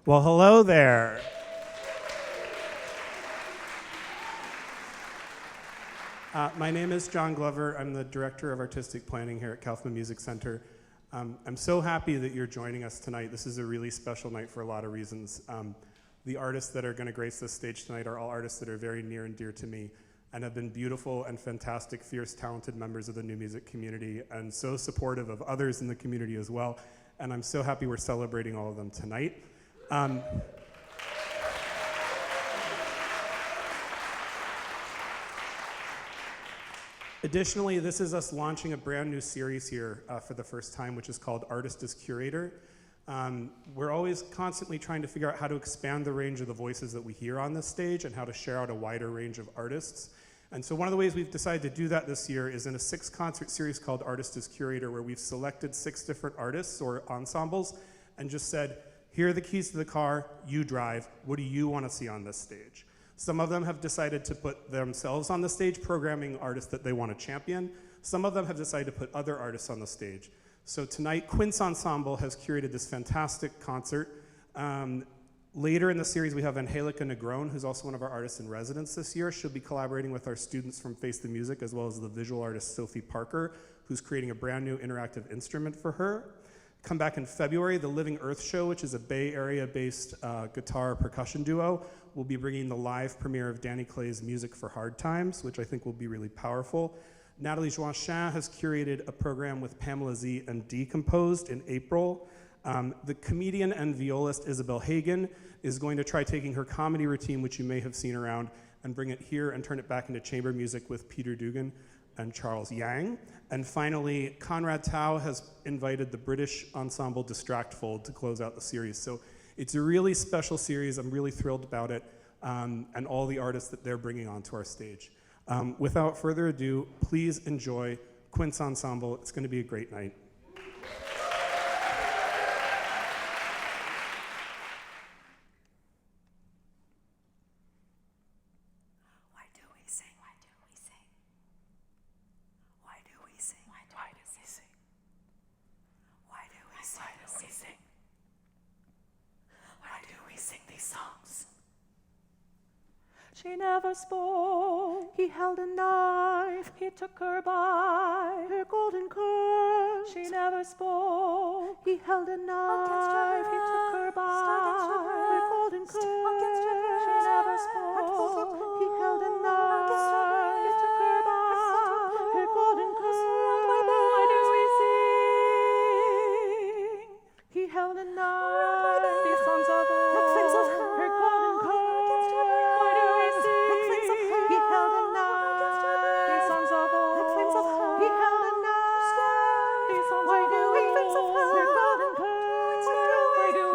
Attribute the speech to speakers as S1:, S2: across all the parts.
S1: Well, hello there. My name is John Glover. I'm the Director of Artistic Planning here at Kaufman Music Center. I'm so happy that you're joining us tonight. This is a really special night for a lot of reasons. The artists that are going to grace this stage tonight are all artists that are very near and dear to me and have been beautiful and fantastic, fierce, talented members of the new music community and so supportive of others in the community as well. And I'm so happy we're celebrating all of them tonight. Additionally, this is us launching a brand new series here for the first time, which is called Artist as Curator. We're always constantly trying to figure out how to expand the range of the voices that we hear on this stage and how to share out a wider range of artists. And so one of the ways we've decided to do that this year is in a 6-concert series called Artist as Curator, where we've selected 6 different artists or ensembles and just said, here are the keys to the car, you drive, what do you want to see on this stage? Some of them have decided to put themselves on the stage, programming artists that they want to champion. Some of them have decided to put other artists on the stage. So tonight, Quince Ensemble has curated this fantastic concert. Later in the series, we have ANNIKA Negron, who's also one of our artists in residence this year. She'll be collaborating with our students from Face the Music, as well as the visual artist Sophie Parker, who's creating a brand new interactive instrument for her. Come back in February, the Living Earth Show, which is a Bay Area-based guitar percussion duo, will be bringing the live premiere of Danny Clay's Music for Hard Times, which I think will be really powerful. Natalie Joachim has curated a program with Pamela Z and Decomposed in April. The comedian and violist Isabel Hagen is going to try taking her comedy routine, which you may have seen around, and bring it here and turn it back into chamber music with Peter Dugan and Charles Yang. And finally, Conrad Tao has invited the British ensemble Distractfold to close out the series. So it's a really special series. I'm really thrilled about it, and all the artists that they're bringing onto our stage. Without further ado, please enjoy Quince Ensemble. It's going to be a great night.
S2: She never spoke, he held a knife, he took her by her golden curls. She never spoke, he held a knife, he took her by her golden curls. She never spoke, he held a knife, he took her by her golden curls. Why do we sing? He held a knife, these songs of old, her golden curls. Why do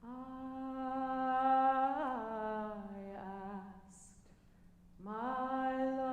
S2: I asked my love.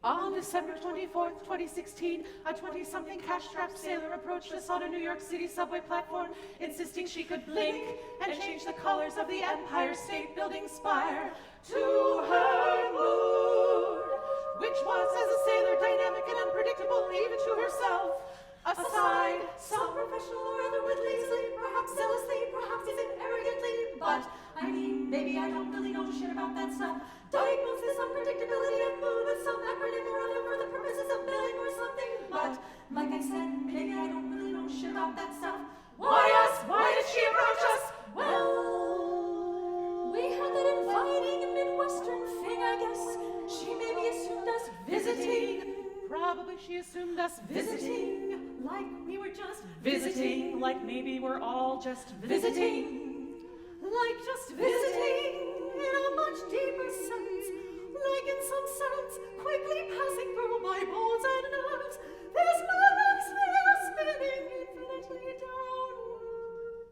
S2: On December 24th, 2016, a 20-something cash-strapped sailor approached us on a New York City subway platform, insisting she could blink and change the colors of the Empire State Building spire to her mood, which was, as a sailor, dynamic and unpredictable even to herself. Aside, some professional or otherwise lazily, perhaps zealously, perhaps even arrogantly, but I mean, maybe I don't really know shit about that stuff. Diagnose this unpredictability of mood with some acronym or other for the purposes of billing or something. But, like I said, maybe I don't really know shit about that stuff. Why us? Why did she approach us? Well, we had that inviting Midwestern thing, I guess. She maybe assumed us visiting. Probably she assumed us visiting. Like we were just visiting. Like maybe we're all just visiting. Like just visiting in a much deeper sense. Like in some sense, quickly passing through my bones and nerves. There's no sphere spinning infinitely downward.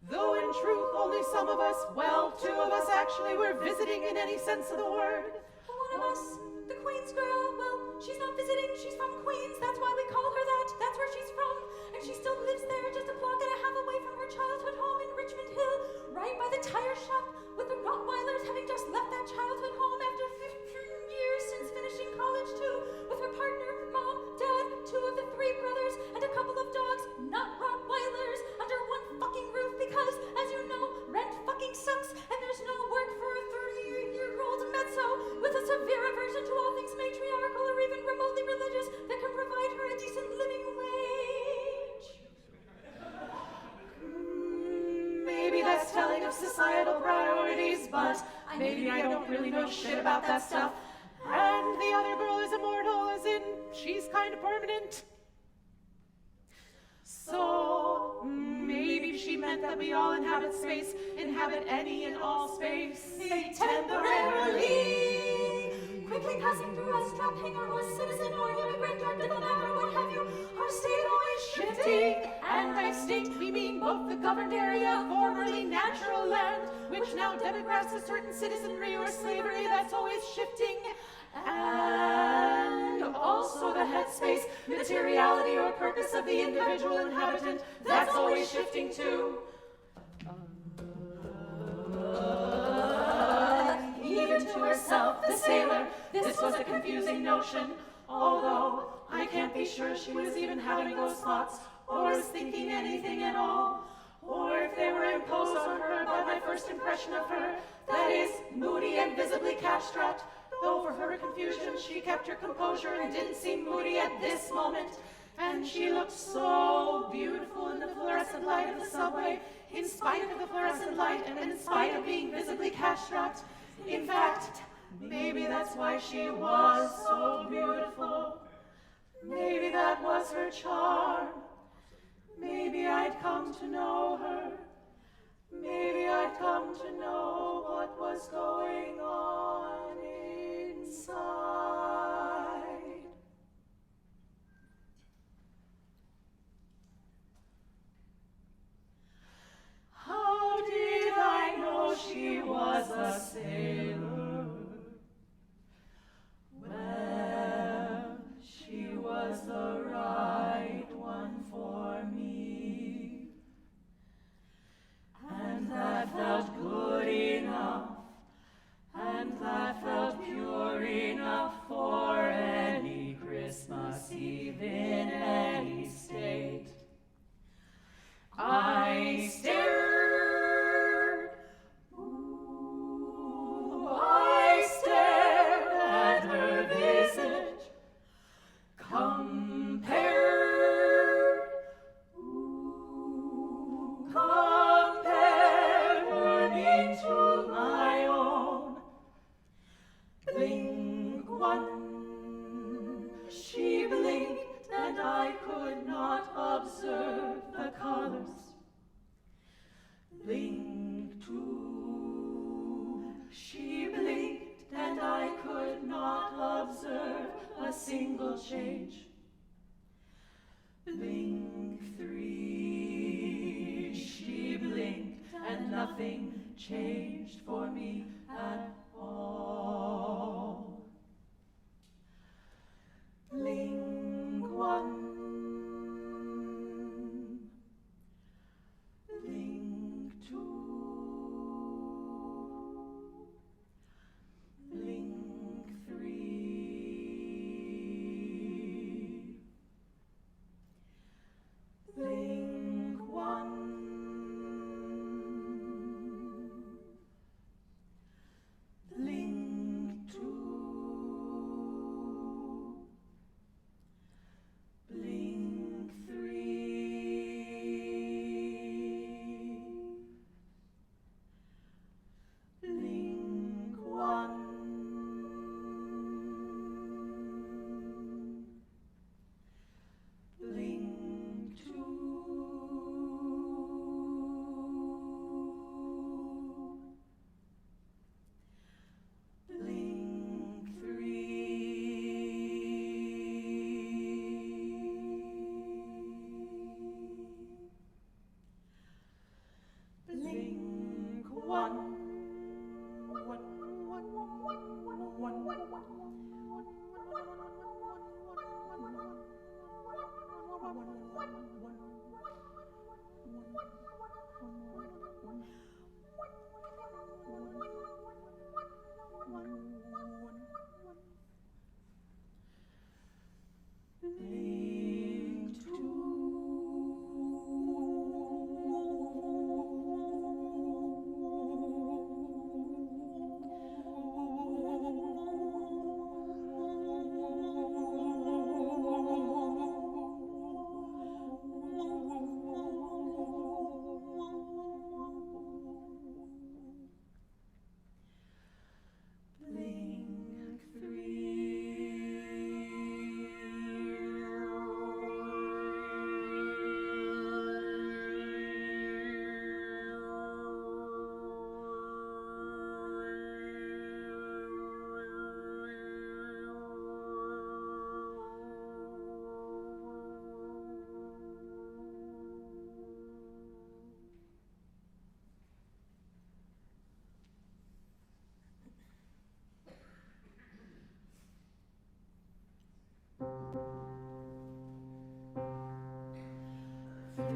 S2: Though in truth, only some of us, well, 2 of us actually were visiting in any sense of the word. One of us, the Queens girl, well, she's not visiting, she's from Queens, that's why we call her that, that's where she's from, and she still lives there just a block and a half away from her childhood home in Richmond Hill, right by the tire shop, with the Rottweilers having just left that childhood home after 15 years since finishing college too, with her partner, mom, dad, 2 of the 3 brothers, and a couple of dogs, not Rottweilers, under one fucking roof because, as you know, rent fucking sucks, and there's no work for a 30-year-old mezzo with a severe aversion to all things matriarchal or even remotely religious that can provide her a decent living wage. Maybe that's telling of societal priorities, but maybe I don't really know shit about that stuff. And the other girl is immortal, as in she's kind of permanent. So maybe she meant that we all inhabit space, inhabit any and all space, say temporarily. Quickly passing through us, hanger or citizen or immigrant or diplomat or what have you, our state always shifting. And by state we mean both the governed area, formerly natural land, which now demographs a certain citizenry or slavery that's always shifting, and also the headspace, materiality or purpose of the individual inhabitant, that's always shifting too. Even to herself, the sailor, this was a confusing notion, although I can't be sure she was even having those thoughts, or was thinking anything at all, or if they were imposed on her by my first impression of her, that is, moody and visibly cash-strapped, though for her confusion she kept her composure and didn't seem moody at this moment, and she looked so beautiful in the fluorescent light of the subway, in spite of the fluorescent light and in spite of being visibly cash-strapped. In fact, maybe that's why she was so beautiful. Maybe that was her charm. Maybe I'd come to know her. Maybe I'd come to know what was going on inside. How did I know she was a sailor? Well, she was the right one for me, and that felt good enough, and that felt pure enough for any Christmas Eve in any state. I stared, I stared at her visage, compared, compared her name to my own. Blink one, she blinked, and I could not observe the colors. Blink two, she blinked, and I could not observe a single change. Blink three, she blinked, and nothing changed for me at all.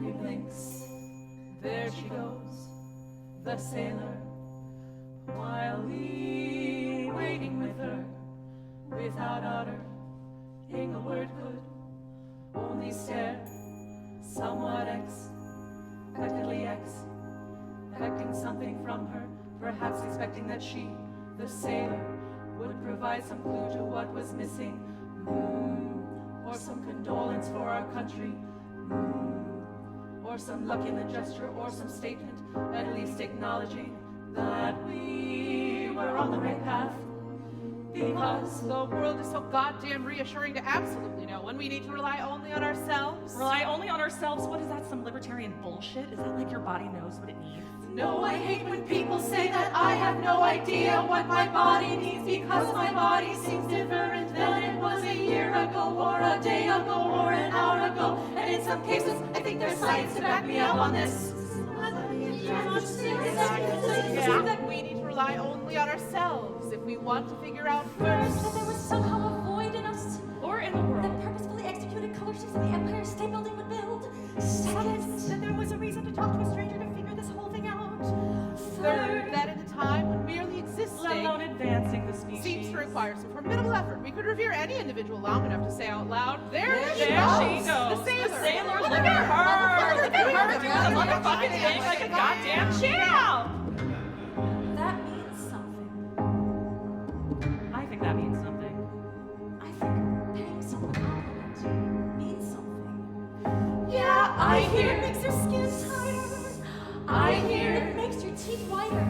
S3: He blinks, there she goes, the sailor, while we waiting with her, without uttering a word could, only stare, somewhat expectantly expecting something from her, perhaps expecting that she, the sailor, would provide some clue to what was missing, or some condolence for our country, or some luck in the gesture, or some statement, at least acknowledging that we were on the right path. Because
S4: the world is so goddamn reassuring to absolutely no one. We need to rely only on ourselves.
S2: Rely only on ourselves? What is that, some libertarian bullshit? Is that like your body knows what it needs?
S3: No, I hate when people say that I have no idea what my body needs, because my body seems different than it was a year ago, or a day ago, or an hour ago. And in some cases, I think there's science to back me up on this.
S4: Yeah, that we need to rely only on ourselves if we want to figure out first
S5: that there was somehow a void in us,
S2: Or in the world.
S5: that purposefully executed color shifts in the Empire State Building would build. Second, that there was a reason to talk to a stranger to figure this whole thing out.
S4: Third, that in a time when merely
S2: Let
S4: existing
S2: alone advancing the species.
S4: seems to require some formidable effort, we could revere any individual long enough to say out loud, there she
S2: There
S4: goes,
S2: she goes.
S4: the sailor.
S2: Look at her! Look at her doing the motherfucking thing like a goddamn champ!
S5: That means something.
S2: I think that means something.
S5: I think paying someone a compliment means something.
S3: Yeah, I hear
S5: It makes your skin tighter.
S3: I hear
S5: It makes your teeth whiter.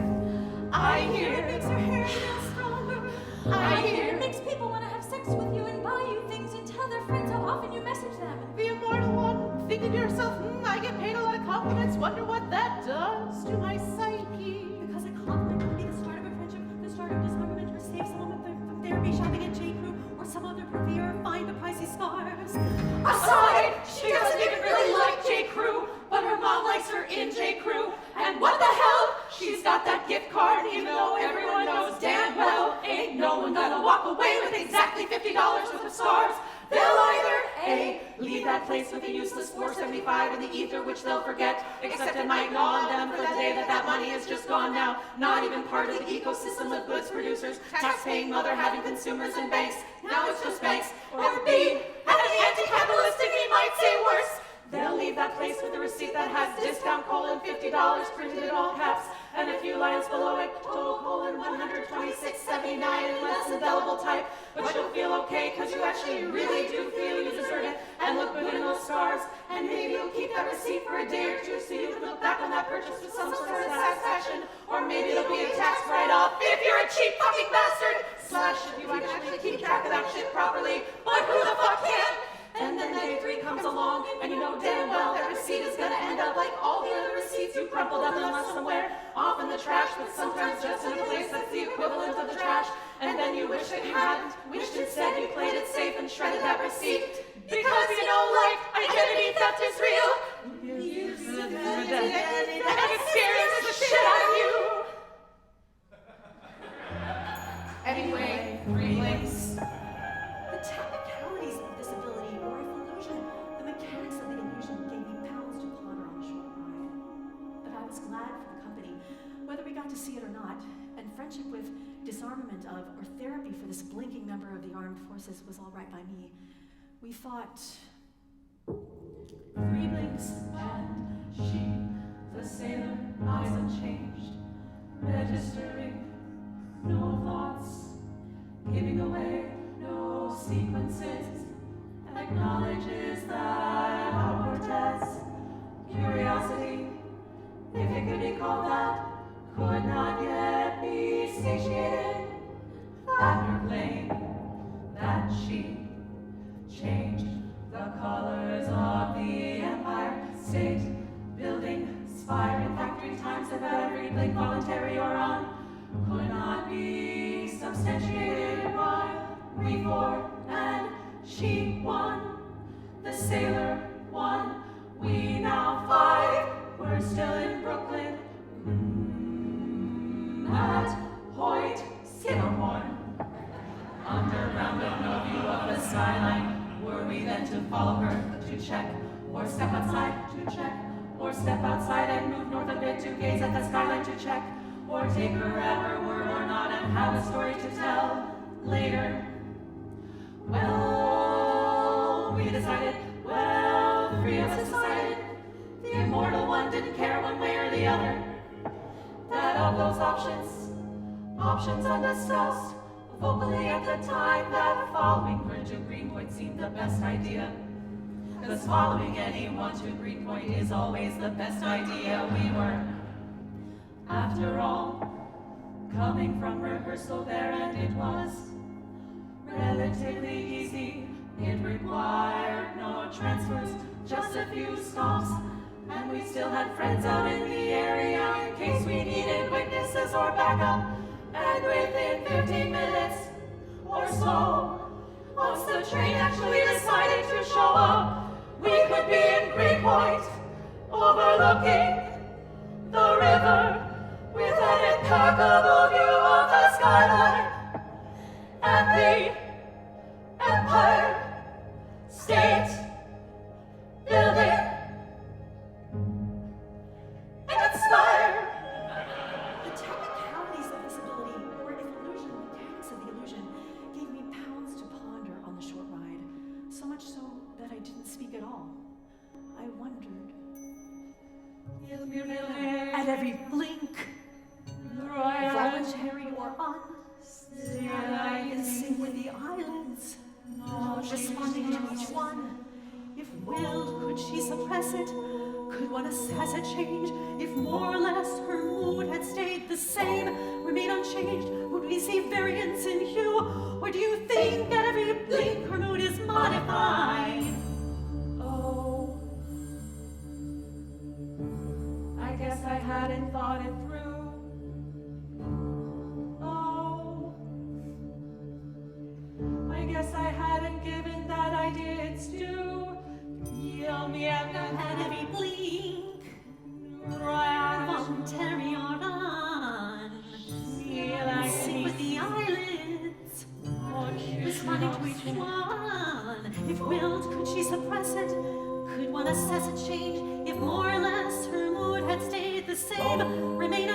S3: I hear
S5: It makes your hair feel stronger.
S3: I hear
S5: It makes people want to have sex with you and buy you things and tell their friends how often you message them.
S4: The immortal one, thinking to yourself, I get paid a lot of compliments, wonder what that does to my psyche.
S5: Because a compliment could be the start of a friendship, the start of disarmament, or save someone from therapy shopping at J. Crew, or some other purveyor find the pricey scarves.
S3: Aside, she doesn't even really like J. Crew, but her mom likes her in J. Crew. And what the hell? She's got that gift card, even though everyone knows damn well ain't no one gonna walk away with exactly $50 worth of scarves. They'll either A, leave that place with a useless $4.75 in the ether, which they'll forget, except it might gnaw on them for the day that that money is just gone now, not even part of the ecosystem of goods producers, tax-paying mother-having consumers and banks. Now it's just banks. Or B, and the anti-capitalistic me might say worse. They'll leave that place with a receipt that has discount $50 printed in all caps, and a few lines below it, total $126.79 in less indelible type. But you'll feel okay, cause you actually really do feel you deserve it, and look good in those scars. And maybe you'll keep that receipt for a day or two, so you can look back on that purchase with some sort of satisfaction. Or maybe it'll be a tax write-off if you're a cheap fucking bastard. Slash if you actually keep track of that shit properly. But who the fuck can? And then day 3 comes along, and you know damn well that receipt is gonna end up like all the other receipts you crumpled up and left somewhere, off in the trash, but sometimes just in a place that's the equivalent of the trash. And then you wish that you hadn't, wished instead you played it safe and shredded that receipt. Because you know, like, identity theft is real. And it scares the shit out of you.
S5: glad for the company, whether we got to see it or not, and friendship with disarmament of or therapy for this blinking member of the armed forces was all right by me. We thought
S3: 3 blinks and she, the sailor, eyes unchanged, registering no thoughts, giving away no sequences, acknowledges that our test, curiosity, if it could be called that, could not yet be satiated. That her claim that she changed the colors of the empire, state, building, spire, in fact 3 times of every blink, voluntary or on, could not be substantiated by we 4 and she 1, the sailor 1, we now 5, we're still in Brooklyn, at Hoyt Skinnerhorn. Underground with no view of the skyline, were we then to follow her to check, or step outside to check, or step outside and move north a bit to gaze at the skyline to check, or take her at her word or not and have a story to tell later? Well, we decided, well, 3 of us decided, the immortal one didn't care one way or the other, that of those options undiscussed, vocally at the time, that following her to Greenpoint seemed the best idea. Because following anyone to Greenpoint is always the best idea. We were, after all, coming from rehearsal there, and it was relatively easy. It required no transfers, just a few stops, and we still had friends out in the area in case we needed witnesses or backup. And within 15 minutes or so, once the train actually decided to show up, we could be in Greenpoint, overlooking the river, with an impeccable view of the skyline and the Empire State Building and its spire.
S5: the technicalities of this ability, or if illusion, mechanics of the illusion, gave me pounds to ponder on the short ride, so much so that I didn't speak at all. I wondered. At every blink, voluntary or in sync with the eyelids, responding to each one. If willed, could she suppress it? Could one assess a change? If more or less her mood had stayed the same, remained unchanged, would we see variance in hue? Or do you think at every blink her mood is modified?
S3: Oh, I guess I hadn't thought it through. Oh, I guess I hadn't given that idea its due.
S5: At every blink, voluntary or sync with the eyelids, responding to each one. If willed, could she suppress it? Could one assess a change? If more or less her mood had stayed the same, remain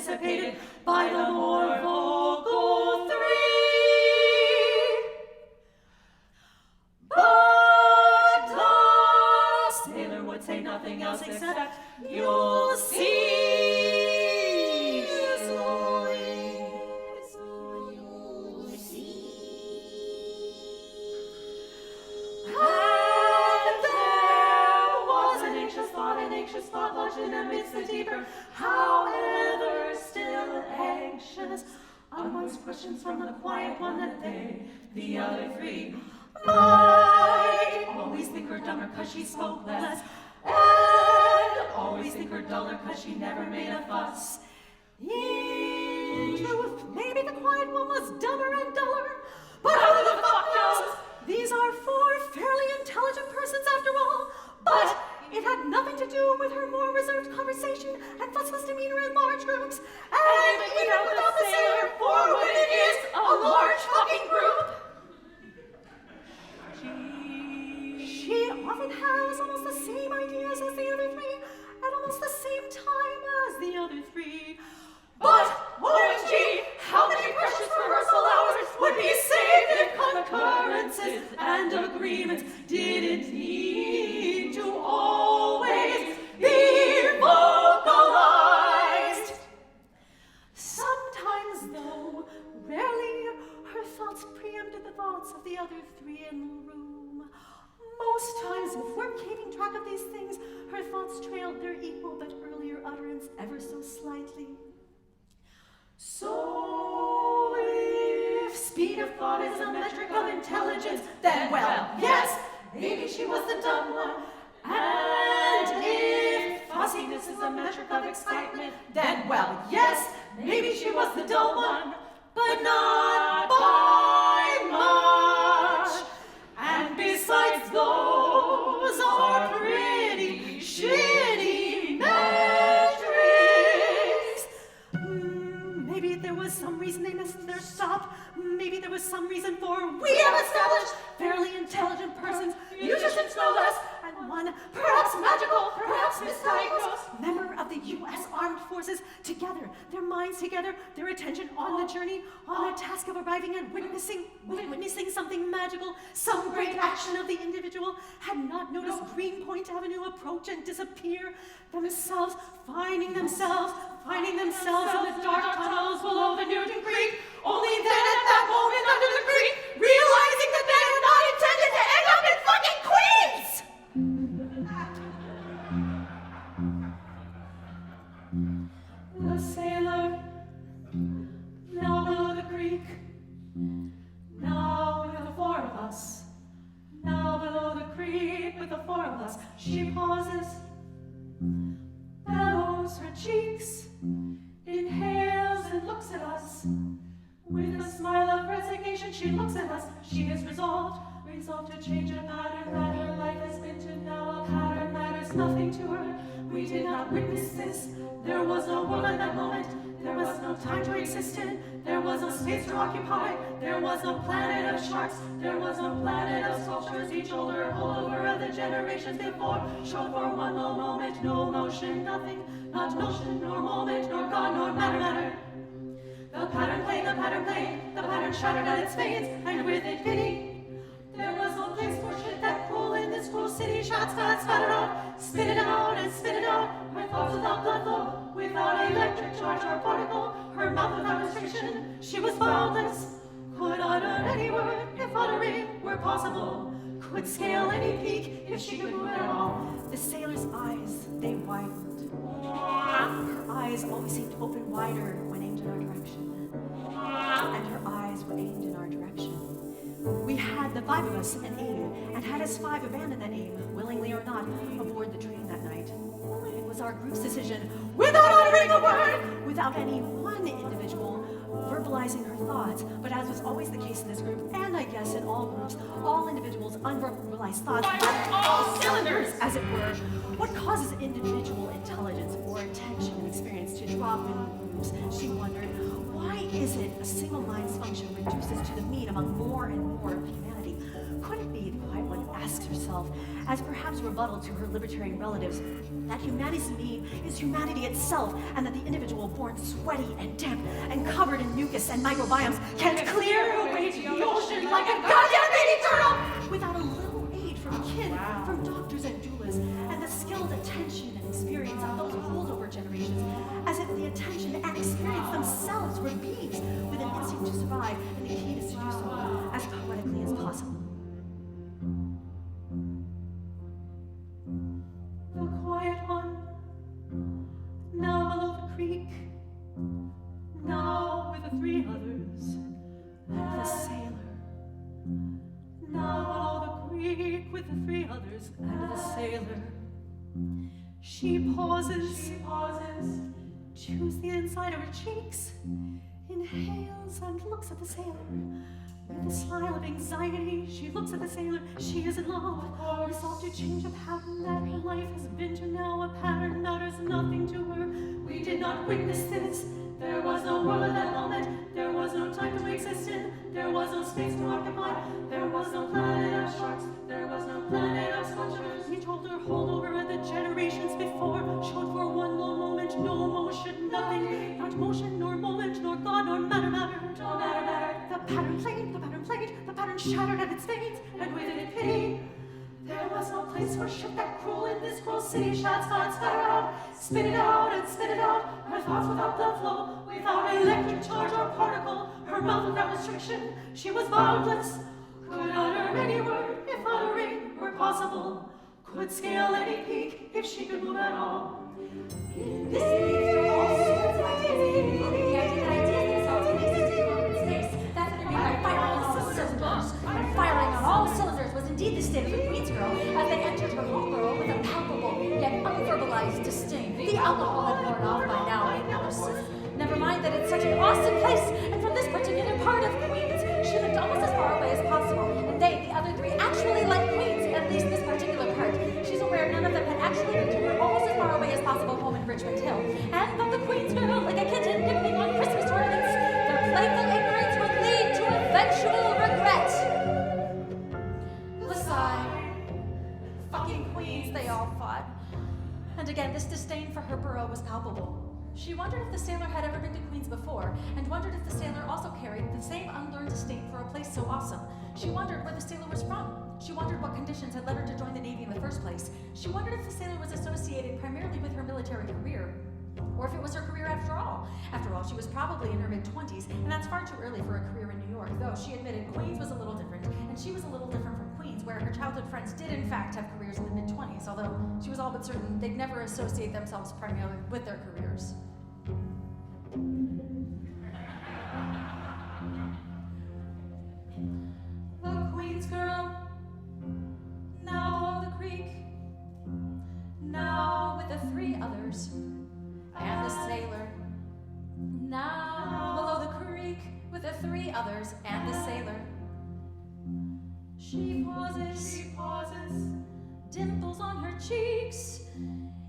S3: anticipated by the more vocal three. But the sailor would say nothing else except, you'll see. Thought lodging amidst the deeper, however still anxious, amongst questions from the quiet one that they, the other three, might always think her dumber 'cause she spoke less, and always think her duller 'cause she never made a fuss. In truth, maybe the quiet one was dumber and duller, but who the fuck knows? These are four fairly intelligent persons after all, but it had nothing to do with her more reserved conversation and fussless demeanor in large groups. And even without the sailor, for when it is a large fucking group, she often has almost the same ideas as the other three, at almost the same time as the other three. But, OMG, how many precious rehearsal hours would be saved if concurrences and agreements didn't need to always be vocalized? Sometimes, though, rarely, her thoughts preempted the thoughts of the other three in the room. Most times, if we're keeping track of these things, her thoughts trailed their equal but earlier utterance ever so slightly. So, if speed of thought is a metric of intelligence, then, well, yes, maybe she was the dumb one. And if fussiness is a metric of excitement, then, well, yes, maybe she was the dull one, but not by much. And besides, those are pretty shitty metrics. Maybe there was some reason they missed their stop. Maybe there was some reason for we have established fairly intelligent persons, musicians no less, and one, perhaps magical, perhaps misdiagnosed, member of the U.S. Armed Forces, together, their minds together, their attention on the journey, on the task of arriving and witnessing something magical, some great action of the individual, had not noticed Greenpoint Avenue approach and disappear, themselves finding themselves in the dark tunnels below the Newton Creek, only then at that moment under the creek, realizing that they had not intended to end up in fucking Queens! The sailor, now below the creek, now with the four of us, now below the creek with the four of us, she pauses, bellows her cheeks, inhales and looks at us. With a smile of resignation, she looks at us. She is resolved to change a pattern that her life has been to now. A pattern matters nothing to her. We did not witness this. There was no world at that moment. There was no time to exist in. There was no space to occupy. There was no planet of sharks. There was no planet of sculptures, each older holdover of the generations before. Showed for one low moment, no motion, nothing, not notion, nor moment, nor God, nor matter. The pattern played, the pattern shattered at its veins, and with it pity. There was no place for shit that cruel in this cruel city. Shots, spat it out, spit it out, and spit it out. Her thoughts without blood flow, without electric charge or particle. Her mouth without restriction, she was boundless. Could utter any word if uttering were possible. Could scale any peak if she could move at all. The sailor's eyes, they widened. Her eyes always seemed to open wider when aimed in our direction. And her eyes were aimed in our direction. We had, the five of us, an aim, and had as five abandoned that aim, willingly or not, aboard the train that night. It was our group's decision, without uttering a word, without any one individual verbalizing her thoughts, but as was always the case in this group, and I guess in all groups, all individuals' unverbalized thoughts fired all cylinders, as it were. What causes individual intelligence or attention and experience to drop in groups? She wondered. Why is it a single mind's function reduces to the mean among more and more of humanity?
S5: Could it be, the quiet one asks herself, as perhaps rebuttal to her libertarian relatives, that humanity's need is humanity itself, and that the individual born sweaty and damp and covered in mucus and microbiomes can clear away the ocean like a goddamn baby turtle without a little aid from kin, from doctors and doulas, and the skilled attention and experience of those holdover generations, as if the attention and experience themselves were beings with an instinct to survive, and the key is to do so as poetically as possible. The quiet one, now below the creek, now with the three others, and the sailor. Now below the creek with the three others, and the sailor. She pauses, chews the inside of her cheeks, inhales and looks at the sailor. With a smile of anxiety, she looks at the sailor. She is in love, resolved to change a pattern that her life has been to now. A pattern matters nothing to her. We did not witness this. There was no world at that moment. There was no time to exist in. There was no space to occupy. There was no planet of sharks. There was no planet of sculptures. He told her, hold over the generations before. Showed for one long moment, no motion, nothing. Not motion, nor moment, nor God, nor matter mattered. No matter mattered. The pattern played, the pattern shattered at its veins, and with it pity. There was no place for shit that cruel in this cruel city. Shots got spatter out, spit it out and spit it out. Her thoughts without blood flow, without electric charge or particle. Her mouth without restriction, she was boundless. Could utter any word if uttering were possible. Could scale any peak if she could move at all. In this
S6: firing on all cylinders was indeed the state of the Queen's girl as they entered her home burrow with a palpable yet unverbalized disdain. The alcohol had worn off by now, made no sense. Never mind that it's such an awesome place, and from this particular part of Queens, she lived almost as far away as possible, and they, the other three, actually like Queens, at least this particular part. She's aware none of them had actually been to her almost as far away as possible home in Richmond Hill, and that the Queen's girl, like a kitten dipping on Christmas tournaments, their playful ignorance would lead to eventual regret. Fucking Queens, they all thought. And again, this disdain for her borough was palpable. She wondered if the sailor had ever been to Queens before, and wondered if the sailor also carried the same unlearned disdain for a place so awesome. She wondered where the sailor was from. She wondered what conditions had led her to join the Navy in the first place. She wondered if the sailor was associated primarily with her military career, or if it was her career after all. After all, she was probably in her mid-20s, and that's far too early for a career in New York, though she admitted Queens was a little different, and she was a little different from Queens, where her childhood friends did in fact have careers in the mid-20s, although she was all but certain they'd never associate themselves primarily with their careers. The Queen's girl, now below the creek, now with the three others, and the sailor, now below the creek with the three others and the sailor. She pauses, dimples on her cheeks,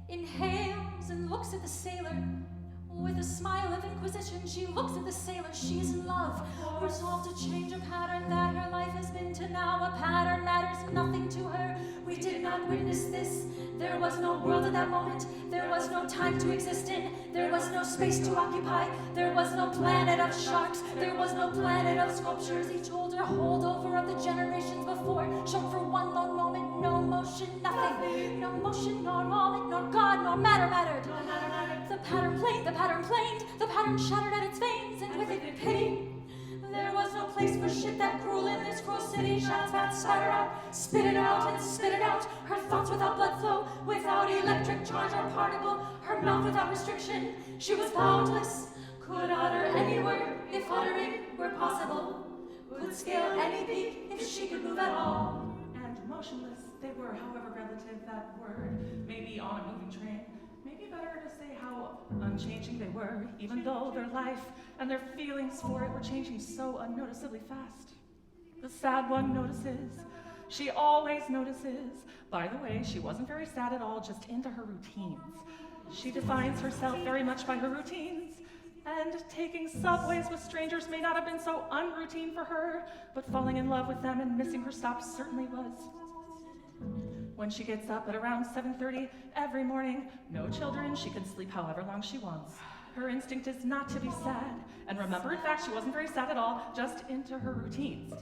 S6: inhales and looks at the sailor. With a smile of inquisition, she looks at the sailor. She is in love, resolved to change a pattern that her life has been to now. A pattern matters nothing to her. We did not witness this. There was no world at that moment. There was no time to exist in. There was no space to occupy. There was no planet of sharks. There was no planet of sculptures. Each older holdover of the generations before showed for one lone moment no motion, nothing. No motion, nor moment, nor God, nor matter mattered. The pattern planed, the pattern shattered at its veins, and with it pity. There was no place for shit that cruel in this cruel city. Shots that spattered out, spit it out and spit it out. Her thoughts without blood flow, without electric charge or particle. Her mouth without restriction, she was boundless. Could utter any word if uttering were possible. Could scale any peak if she could move at all.
S4: And motionless they were, however relative that word may be on a moving train. Maybe better to say how unchanging they were, even though their life and their feelings for it were changing so unnoticeably fast. The sad one notices. She always notices. By the way, she wasn't very sad at all, just into her routines. She defines herself very much by her routines. And taking subways with strangers may not have been so unroutine for her, but falling in love with them and missing her stops certainly was. When she gets up at around 7:30 every morning, no children, she can sleep however long she wants. Her instinct is not to be sad. And remember, in fact, she wasn't very sad at all, just into her routines.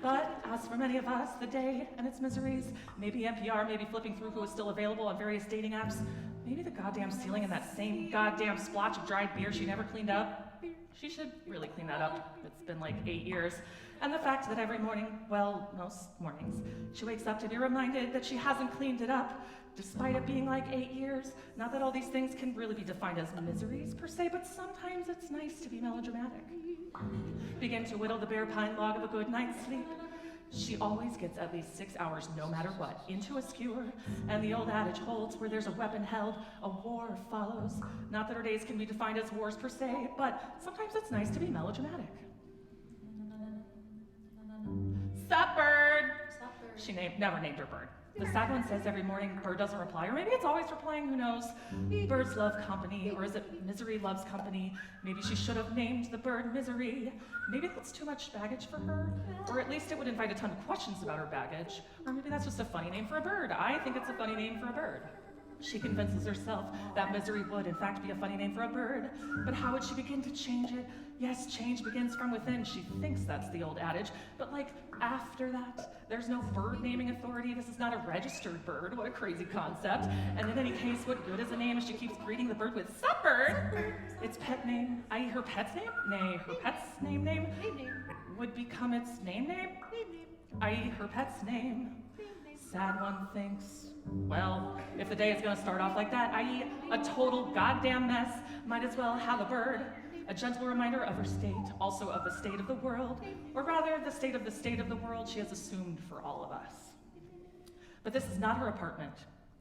S4: But as for many of us, the day and its miseries, maybe NPR, maybe flipping through who is still available on various dating apps, maybe the goddamn ceiling and that same goddamn splotch of dried beer she never cleaned up. She should really clean that up. It's been like 8 years. And the fact that every morning, well, most mornings, she wakes up to be reminded that she hasn't cleaned it up, despite it being like 8 years. Not that all these things can really be defined as miseries per se, but sometimes it's nice to be melodramatic. Begin to whittle the bare pine log of a good night's sleep. She always gets at least 6 hours, no matter what, into a skewer, and the old adage holds, where there's a weapon held, a war follows. Not that her days can be defined as wars per se, but sometimes it's nice to be melodramatic. Sup, bird? She never named her bird. The sad one says every morning bird doesn't reply, or maybe it's always replying, who knows? Birds love company, or is it misery loves company? Maybe she should have named the bird Misery. Maybe that's too much baggage for her, or at least it would invite a ton of questions about her baggage. Or maybe that's just a funny name for a bird. I think it's a funny name for a bird. She convinces herself that Misery would, in fact, be a funny name for a bird. But how would she begin to change it? Yes, change begins from within. She thinks that's the old adage. But like, after that, there's no bird naming authority. This is not a registered bird. What a crazy concept. And in any case, what good is a name if she keeps greeting the bird with "Sup, bird"? Its pet name, i.e. her pet's name? Nay, her pet's name would become its name, i.e. her pet's name. Sad one thinks, well, if the day is gonna start off like that, i.e. a total goddamn mess, might as well have a bird. A gentle reminder of her state, also of the state of the world, or rather the state of the world she has assumed for all of us. But this is not her apartment.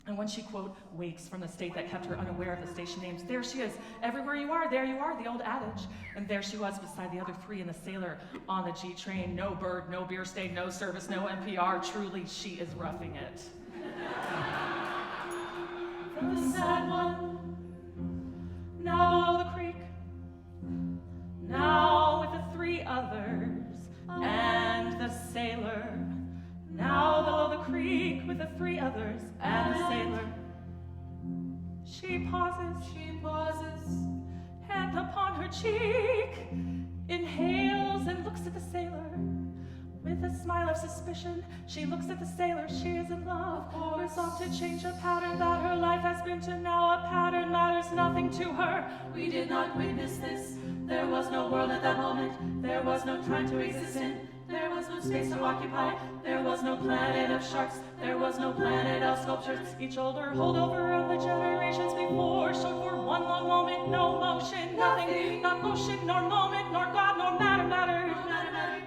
S4: And when she, quote, wakes from the state that kept her unaware of the station names, there she is. Everywhere you are, there you are, the old adage. And there she was beside the other three in the Sailor on the G train. No bird, no beer stain, no service, no NPR. Truly, she is roughing it. The sad one, now below the creek, now with the three others, and the Sailor. Now below the creek with the three others and the Sailor. She pauses, hand upon her cheek, inhales and looks at the Sailor. With a smile of suspicion, she looks at the Sailor. She is in love, resolved to change a pattern that her life has been to now. A pattern matters nothing to her. We did not witness this. There was no world at that moment. There was no time to exist in. There was no space to occupy. There was no planet of sharks. There was no planet of sculptures. Each older holdover of the generations before showed for one long moment no motion, nothing, not motion, nor moment, nor God, nor matter mattered.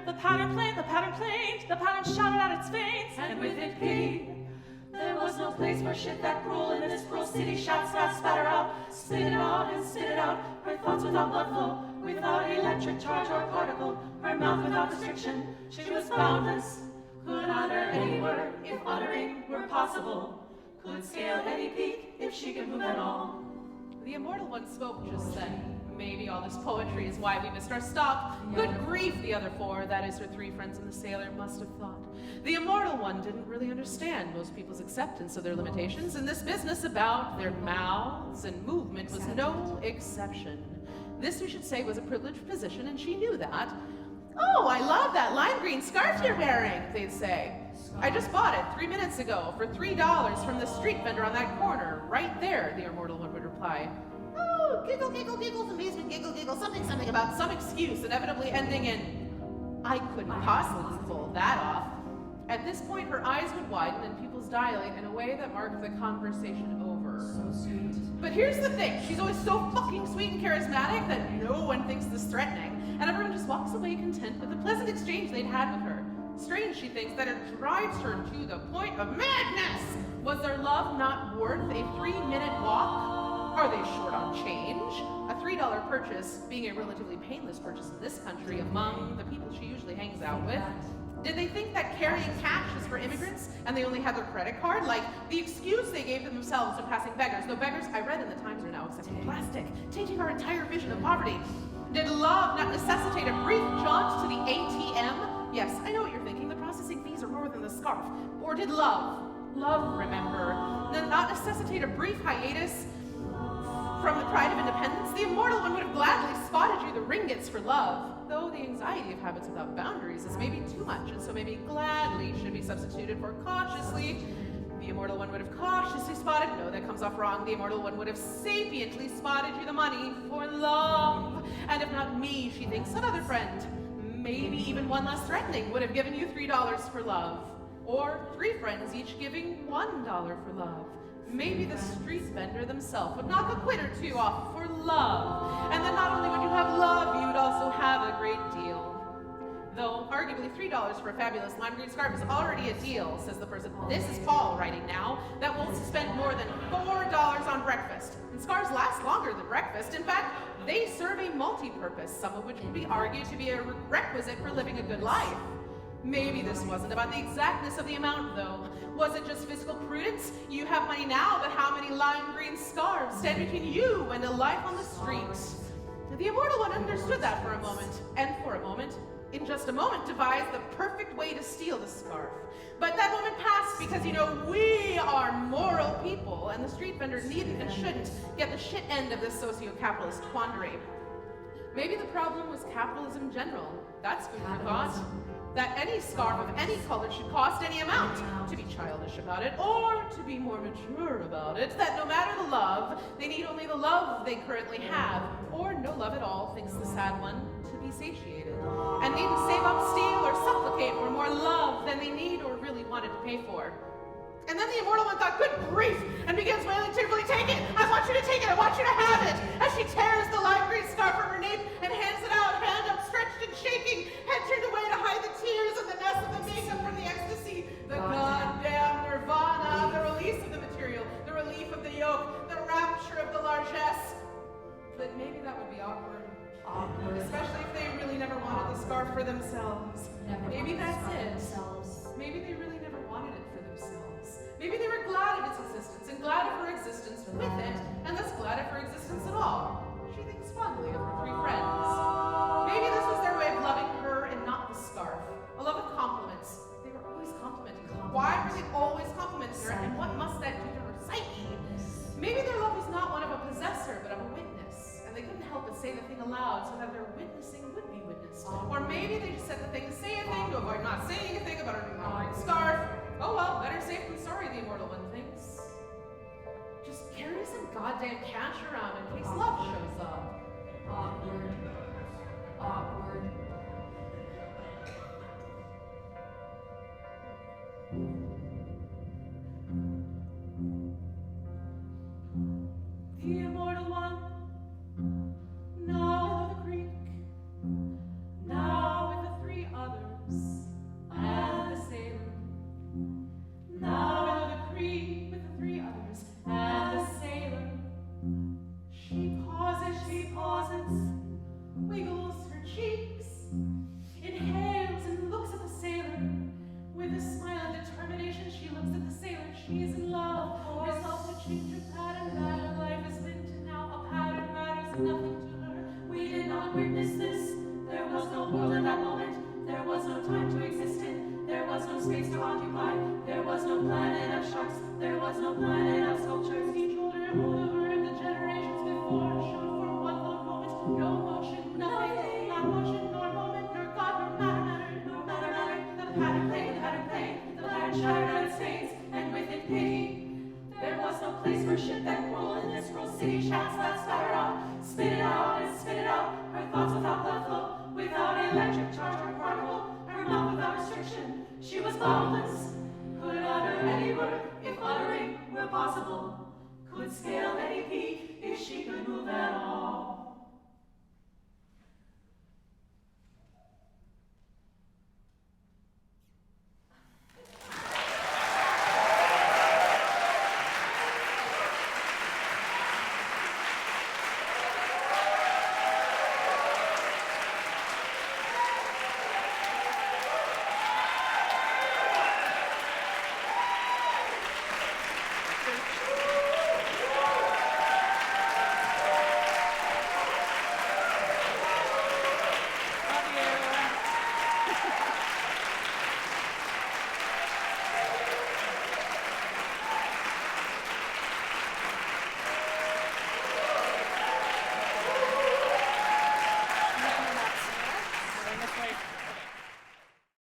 S4: The pattern plain, the pattern shouted at its veins, and with it pity. There was no place for shit that cruel in this cruel city. Shout, spat, spatter out, spit it out and spit it out. Her thoughts without blood flow, without electric charge or particle. Her mouth without restriction, she was boundless. Could utter any word if uttering were possible. Could scale any peak if she could move at all.
S7: The immortal one spoke just then. Maybe all this poetry is why we missed our stop. Good grief, the other four, that is her three friends and the Sailor, must have thought. The immortal one didn't really understand most people's acceptance of their limitations, and this business about their mouths and movement was no exception. This, we should say, was a privileged position, and she knew that. Oh, I love that lime green scarf you're wearing, they'd say. I just bought it 3 minutes ago for $3 from the street vendor on that corner. Right there, the immortal one would reply. Oh, giggle, giggle, giggles, amazement, giggle, giggle, something about some excuse, inevitably ending in, I couldn't possibly pull that off. At this point, her eyes would widen and pupils dilate in a way that marked the conversation over. So sweet. But here's the thing, she's always so fucking sweet and charismatic that no one thinks this threatening, and everyone just walks away content with the pleasant exchange they'd had with her. Strange, she thinks, that it drives her to the point of madness. Was their love not worth a 3-minute walk? Are they short on change? A $3 purchase being a relatively painless purchase in this country among the people she usually hangs out with. Did they think that carrying cash is for immigrants and they only had their credit card? Like the excuse they gave themselves when passing beggars. Though beggars, I read in the Times, are now accepting plastic, taking our entire vision of poverty. Did love not necessitate a brief jaunt to the ATM? Yes, I know what you're thinking. The processing fees are more than the scarf. Or did love, remember, not necessitate a brief hiatus from the pride of independence? The immortal one would have gladly spotted you the ringgits for love. Though the anxiety of habits without boundaries is maybe too much, and so maybe gladly should be substituted for cautiously. The immortal one would have cautiously spotted, no, that comes off wrong. The immortal one would have sapiently spotted you the money for love. And if not me, she thinks another friend, maybe even one less threatening, would have given you $3 for love. Or 3 friends each giving $1 for love. Maybe the street vendor themselves would knock a quid or two off for love. And then not only would you have love, you would also have a great deal. Though arguably $3 for a fabulous lime green scarf is already a deal, says the person. This is Paul writing now. That won't spend more than $4 on breakfast. And scarves last longer than breakfast. In fact, they serve a multi-purpose, some of which can be argued to be a requisite for living a good life. Maybe this wasn't about the exactness of the amount, though. Was it just fiscal prudence? You have money now, but how many lime green scarves stand between you and a life on the street? The immortal one understood that for a moment, and for a moment, in just a moment, devised the perfect way to steal the scarf. But that moment passed because, you know, we are moral people, and the street vendor needn't and shouldn't get the shit end of this socio-capitalist quandary. Maybe the problem was capitalism in general. That's food for thought. That any scarf of any color should cost any amount, to be childish about it, or to be more mature about it. That no matter the love, they need only the love they currently have, or no love at all, thinks the sad one, to be satiated. And needn't save up, steal, or supplicate for more love than they need or really wanted to pay for. And then the immortal one thought, good grief, and begins wailing tearfully, take it, I want you to take it, I want you to have it, as she tears the lime green scarf from her nape and hands it out, hand outstretched and shaking, head turned away to hide the tears and the mess of the makeup from the ecstasy, the goddamn nirvana, the release of the material, the relief of the yoke, the rapture of the largesse. But maybe that would be awkward. Especially if they really never wanted the scarf for themselves. Maybe that's it. Maybe they really never wanted it for themselves. Maybe they were glad of its existence, and glad of her existence with it, and thus glad of her existence at all. She thinks fondly of her 3 friends. Maybe this was their way of loving her and not the scarf. A love of compliments. They were always complimenting her. Why were they always complimenting her, and what must that do to her psyche? Maybe their love was not one of a possessor, but of a witness, and they couldn't help but say the thing aloud so that their witnessing would be witnessed. Or maybe they just said the thing to say a thing to avoid not saying a thing about her scarf. Oh well, better safe than sorry, the immortal one thinks. Just carry some goddamn cash around in case love shows up.
S6: Awkward. Awkward.
S5: The immortal one, now with the creek, now with the 3 others, and the sailor. Now with the creek, with the 3 others, and the sailor. She pauses, wiggles her cheeks, inhales and looks at the sailor. With a smile of determination, she looks at the sailor. She is in love, resolved to change her pattern. That her life has been to now, a pattern matters nothing to her. We did not witness this. There was no world at that moment. There was no time to exist in. There was no space to occupy. There was no planet of sharks. There was no planet of sculptures. Each older